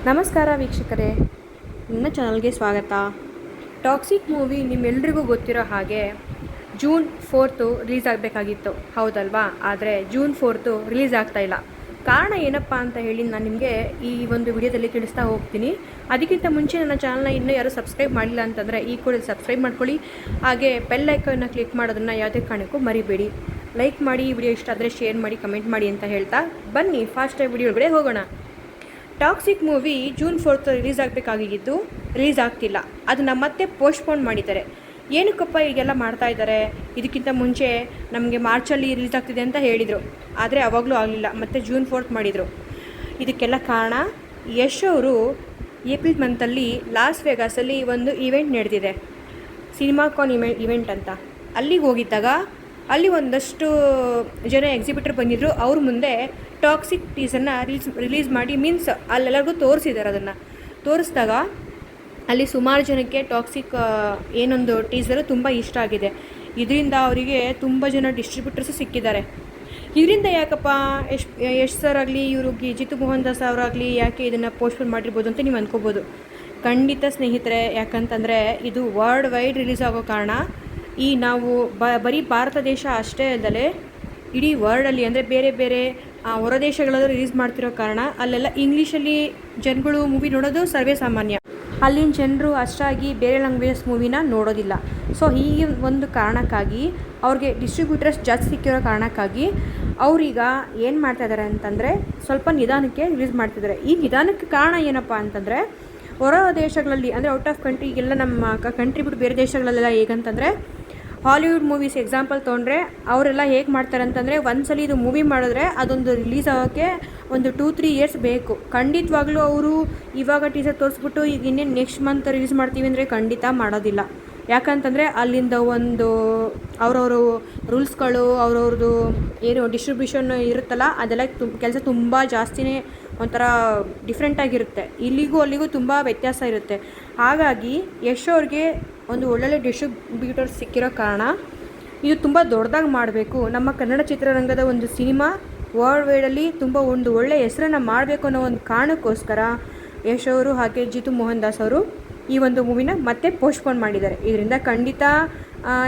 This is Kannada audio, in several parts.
ನಮಸ್ಕಾರ ವೀಕ್ಷಕರೇ, ನನ್ನ ಚಾನಲ್ಗೆ ಸ್ವಾಗತ. ಟಾಕ್ಸಿಕ್ ಮೂವಿ ನಿಮ್ಮೆಲ್ರಿಗೂ ಗೊತ್ತಿರೋ ಹಾಗೆ ಜೂನ್ 4 ರಿಲೀಸ್ ಆಗಬೇಕಾಗಿತ್ತು, ಹೌದಲ್ವಾ? ಆದರೆ ಜೂನ್ 4 ರಿಲೀಸ್ ಆಗ್ತಾಯಿಲ್ಲ. ಕಾರಣ ಏನಪ್ಪ ಅಂತ ಹೇಳಿ ನಾನು ನಿಮಗೆ ಈ ಒಂದು ವಿಡಿಯೋದಲ್ಲಿ ತಿಳಿಸ್ತಾ ಹೋಗ್ತೀನಿ. ಅದಕ್ಕಿಂತ ಮುಂಚೆ ನನ್ನ ಚಾನಲ್ನ ಇನ್ನೂ ಯಾರು ಸಬ್ಸ್ಕ್ರೈಬ್ ಮಾಡಿಲ್ಲ ಅಂತಂದರೆ ಈ ಕೂಡ ಸಬ್ಸ್ಕ್ರೈಬ್ ಮಾಡ್ಕೊಳ್ಳಿ. ಹಾಗೆ ಬೆಲ್ ಐಕಾನ್ನ ಕ್ಲಿಕ್ ಮಾಡೋದನ್ನು ಯಾವುದೇ ಕಾರಣಕ್ಕೂ ಮರಿಬೇಡಿ. ಲೈಕ್ ಮಾಡಿ, ಈ ವಿಡಿಯೋ ಇಷ್ಟ ಆದರೆ ಶೇರ್ ಮಾಡಿ, ಕಮೆಂಟ್ ಮಾಡಿ ಅಂತ ಹೇಳ್ತಾ ಬನ್ನಿ ಫಾಸ್ಟಾಗಿ ವಿಡಿಯೋ ಒಳಗಡೆ ಹೋಗೋಣ. ಟಾಕ್ಸಿಕ್ ಮೂವಿ ಜೂನ್ 4 ರಿಲೀಸ್ ಆಗಬೇಕಾಗಿದ್ದು ರಿಲೀಸ್ ಆಗ್ತಿಲ್ಲ. ಅದನ್ನು ಮತ್ತೆ ಪೋಸ್ಟ್ಪೋನ್ ಮಾಡಿದ್ದಾರೆ. ಏನಕ್ಕಪ್ಪ ಈಗೆಲ್ಲ ಮಾಡ್ತಾ ಇದ್ದಾರೆ? ಇದಕ್ಕಿಂತ ಮುಂಚೆ ನಮಗೆ ಮಾರ್ಚಲ್ಲಿ ರಿಲೀಸ್ ಆಗ್ತಿದೆ ಅಂತ ಹೇಳಿದರು, ಆದರೆ ಅವಾಗಲೂ ಆಗಲಿಲ್ಲ. ಮತ್ತು ಜೂನ್ 4 ಮಾಡಿದರು. ಇದಕ್ಕೆಲ್ಲ ಕಾರಣ ಯಶ್ ಅವರು ಏಪ್ರಿಲ್ ಮಂತಲ್ಲಿ ಲಾಸ್ ವೇಗಾಸಲ್ಲಿ ಒಂದು ಈವೆಂಟ್ ನಡೆದಿದೆ, ಸಿನಿಮಾಕಾನ್ ಇವೆಂಟ್ ಅಂತ. ಅಲ್ಲಿಗೆ ಹೋಗಿದ್ದಾಗ ಅಲ್ಲಿ ಒಂದಷ್ಟು ಜನ ಎಕ್ಸಿಬಿಟರ್ ಬಂದಿದ್ದರು. ಅವ್ರ ಮುಂದೆ ಟಾಕ್ಸಿಕ್ ಟೀಸರ್ನ ರಿಲೀಸ್ ಮಾಡಿ, ಮೀನ್ಸ್ ಅಲ್ಲೆಲ್ಲರಿಗೂ ತೋರಿಸಿದ್ದಾರೆ. ಅದನ್ನು ತೋರಿಸಿದಾಗ ಅಲ್ಲಿ ಸುಮಾರು ಜನಕ್ಕೆ ಟಾಕ್ಸಿಕ್ ಏನೊಂದು ಟೀಸರು ತುಂಬ ಇಷ್ಟ ಆಗಿದೆ. ಇದರಿಂದ ಅವರಿಗೆ ತುಂಬ ಜನ ಡಿಸ್ಟ್ರಿಬ್ಯೂಟರ್ಸು ಸಿಕ್ಕಿದ್ದಾರೆ. ಇದರಿಂದ ಯಾಕಪ್ಪ ಯಶ್ ಸರ್ ಆಗಲಿ, ಇವರು ಜಿತು ಮೋಹನ್ ದಾಸ್ ಅವರಾಗಲಿ ಯಾಕೆ ಇದನ್ನು ಪೋಸ್ಟ್ಪೋನ್ ಮಾಡಿರ್ಬೋದು ಅಂತ ನೀವು ಅಂದ್ಕೋಬೋದು. ಖಂಡಿತ ಸ್ನೇಹಿತರೆ, ಯಾಕಂತಂದರೆ ಇದು ವರ್ಲ್ಡ್ ವೈಡ್ ರಿಲೀಸ್ ಆಗೋ ಕಾರಣ ನಾವು ಬರೀ ಭಾರತ ದೇಶ ಅಷ್ಟೇ ಅಲ್ಲದೆ ಇಡೀ ವರ್ಲ್ಡಲ್ಲಿ, ಅಂದರೆ ಬೇರೆ ಬೇರೆ ಹೊರ ದೇಶಗಳಲ್ಲೂ ರಿಲೀಸ್ ಮಾಡ್ತಿರೋ ಕಾರಣ ಅಲ್ಲೆಲ್ಲ ಇಂಗ್ಲೀಷಲ್ಲಿ ಜನಗಳು ಮೂವಿ ನೋಡೋದು ಸರ್ವೇ ಸಾಮಾನ್ಯ. ಅಲ್ಲಿನ ಜನರು ಅಷ್ಟಾಗಿ ಬೇರೆ ಲ್ಯಾಂಗ್ವೇಜಸ್ ಮೂವಿನ ನೋಡೋದಿಲ್ಲ. ಸೊ ಈ ಒಂದು ಕಾರಣಕ್ಕಾಗಿ ಅವ್ರಿಗೆ ಡಿಸ್ಟ್ರಿಬ್ಯೂಟರ್ಸ್ ಜಾಸ್ತಿ ಸಿಕ್ಕಿರೋ ಕಾರಣಕ್ಕಾಗಿ ಅವರೀಗ ಏನು ಮಾಡ್ತಾಯಿದ್ದಾರೆ ಅಂತಂದರೆ ಸ್ವಲ್ಪ ನಿಧಾನಕ್ಕೆ ರಿಲೀಸ್ ಮಾಡ್ತಿದ್ದಾರೆ. ಈ ನಿಧಾನಕ್ಕೆ ಕಾರಣ ಏನಪ್ಪ ಅಂತಂದರೆ ಹೊರ ದೇಶಗಳಲ್ಲಿ, ಅಂದರೆ ಔಟ್ ಆಫ್ ಕಂಟ್ರಿ, ಎಲ್ಲ ನಮ್ಮ ಕಂಟ್ರಿ ಬಿಟ್ಟು ಬೇರೆ ದೇಶಗಳಲ್ಲೆಲ್ಲ ಹೇಗಂತಂದರೆ ಹಾಲಿವುಡ್ ಮೂವೀಸ್ ಎಕ್ಸಾಂಪಲ್ ತೊಗೊಂಡ್ರೆ ಅವರೆಲ್ಲ ಹೇಗೆ ಮಾಡ್ತಾರೆ ಅಂತಂದರೆ ಒಂದ್ಸಲ ಇದು ಮೂವಿ ಮಾಡಿದ್ರೆ ಅದೊಂದು ರಿಲೀಸ್ ಆಗೋಕ್ಕೆ ಒಂದು 2-3 ಇಯರ್ಸ್ ಬೇಕು. ಖಂಡಿತವಾಗ್ಲೂ ಅವರು ಇವಾಗ ಟೀಸರ್ ತೋರಿಸ್ಬಿಟ್ಟು ಈಗ ಇನ್ನೇನು ನೆಕ್ಸ್ಟ್ ಮಂತ್ ರಿಲೀಸ್ ಮಾಡ್ತೀವಿ ಅಂದರೆ ಖಂಡಿತ ಮಾಡೋದಿಲ್ಲ. ಯಾಕಂತಂದರೆ ಅಲ್ಲಿಂದ ಒಂದು ಅವರವರು ರೂಲ್ಸ್ಗಳು, ಅವ್ರವ್ರದ್ದು ಏನು ಡಿಸ್ಟ್ರಿಬ್ಯೂಷನ್ ಇರುತ್ತಲ್ಲ, ಅದೆಲ್ಲ ಕೆಲಸ ತುಂಬ ಜಾಸ್ತಿನೇ ಒಂಥರ ಡಿಫ್ರೆಂಟಾಗಿರುತ್ತೆ. ಇಲ್ಲಿಗೂ ಅಲ್ಲಿಗೂ ತುಂಬ ವ್ಯತ್ಯಾಸ ಇರುತ್ತೆ. ಹಾಗಾಗಿ ಯಶ್ ಅವ್ರಿಗೆ ಒಂದು ಒಳ್ಳೊಳ್ಳೆ ಡಿಸ್ಟ್ರಿಬ್ಯೂಟರ್ ಸಿಕ್ಕಿರೋ ಕಾರಣ ಇದು ತುಂಬ ದೊಡ್ಡದಾಗಿ ಮಾಡಬೇಕು, ನಮ್ಮ ಕನ್ನಡ ಚಿತ್ರರಂಗದ ಒಂದು ಸಿನಿಮಾ ವರ್ಲ್ಡ್ ವೈಡಲ್ಲಿ ತುಂಬ ಒಂದು ಒಳ್ಳೆಯ ಹೆಸರನ್ನು ಮಾಡಬೇಕು ಅನ್ನೋ ಒಂದು ಕಾರಣಕ್ಕೋಸ್ಕರ ಯಶ್ ಅವರು ಹಾಗೆ ಜಿತು ಮೋಹನ್ ದಾಸ್ ಅವರು ಈ ಒಂದು ಮೂವಿನ ಮತ್ತೆ ಪೋಸ್ಟ್ಪೋನ್ ಮಾಡಿದ್ದಾರೆ. ಇದರಿಂದ ಖಂಡಿತ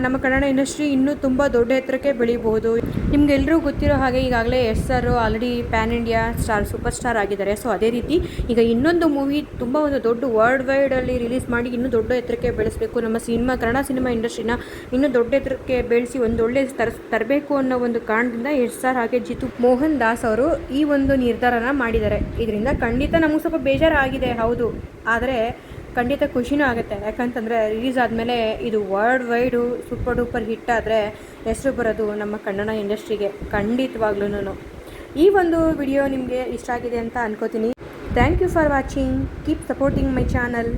ನಮ್ಮ ಕನ್ನಡ ಇಂಡಸ್ಟ್ರಿ ಇನ್ನೂ ತುಂಬ ದೊಡ್ಡ ಎತ್ತರಕ್ಕೆ ಬೆಳೀಬಹುದು. ನಿಮಗೆಲ್ಲರೂ ಗೊತ್ತಿರೋ ಹಾಗೆ ಈಗಾಗಲೇ Yash sir already PAN India super star ಆಗಿದ್ದಾರೆ. ಸೊ ಅದೇ ರೀತಿ ಈಗ ಇನ್ನೊಂದು ಮೂವಿ ತುಂಬ ಒಂದು ದೊಡ್ಡ ವರ್ಲ್ಡ್ ವೈಡಲ್ಲಿ ರಿಲೀಸ್ ಮಾಡಿ ಇನ್ನೂ ದೊಡ್ಡ ಎತ್ತರಕ್ಕೆ ಬೆಳೆಸಬೇಕು, ನಮ್ಮ ಕನ್ನಡ ಸಿನಿಮಾ ಇಂಡಸ್ಟ್ರಿನ ಇನ್ನೂ ದೊಡ್ಡ ಎತ್ತರಕ್ಕೆ ಬೆಳೆಸಿ ಒಂದು ಒಳ್ಳೆ ತರಬೇಕು ಅನ್ನೋ ಒಂದು ಕಾರಣದಿಂದ ಯಶ್ ಸರ್ ಹಾಗೆ ಜಿತು ಮೋಹನ್ ದಾಸ್ ಅವರು ಈ ಒಂದು ನಿರ್ಧಾರನ ಮಾಡಿದ್ದಾರೆ. ಇದರಿಂದ ಖಂಡಿತ ನಮಗೆ ಸ್ವಲ್ಪ ಬೇಜಾರಾಗಿದೆ, ಹೌದು, ಆದರೆ ಖಂಡಿತ ಖುಷಿನೂ ಆಗುತ್ತೆ. ಯಾಕಂತಂದರೆ ರಿಲೀಸ್ ಆದಮೇಲೆ ಇದು world wide super duper hit ಆದರೆ ಹೆಸರು ಬರೋದು ನಮ್ಮ ಕನ್ನಡ ಇಂಡಸ್ಟ್ರಿಗೆ ಖಂಡಿತವಾಗ್ಲೂ. ಈ ಒಂದು ವಿಡಿಯೋ ನಿಮಗೆ ಇಷ್ಟ ಆಗಿದೆ ಅಂತ ಅನ್ಕೋತೀನಿ. Thank you for watching. Keep supporting my channel.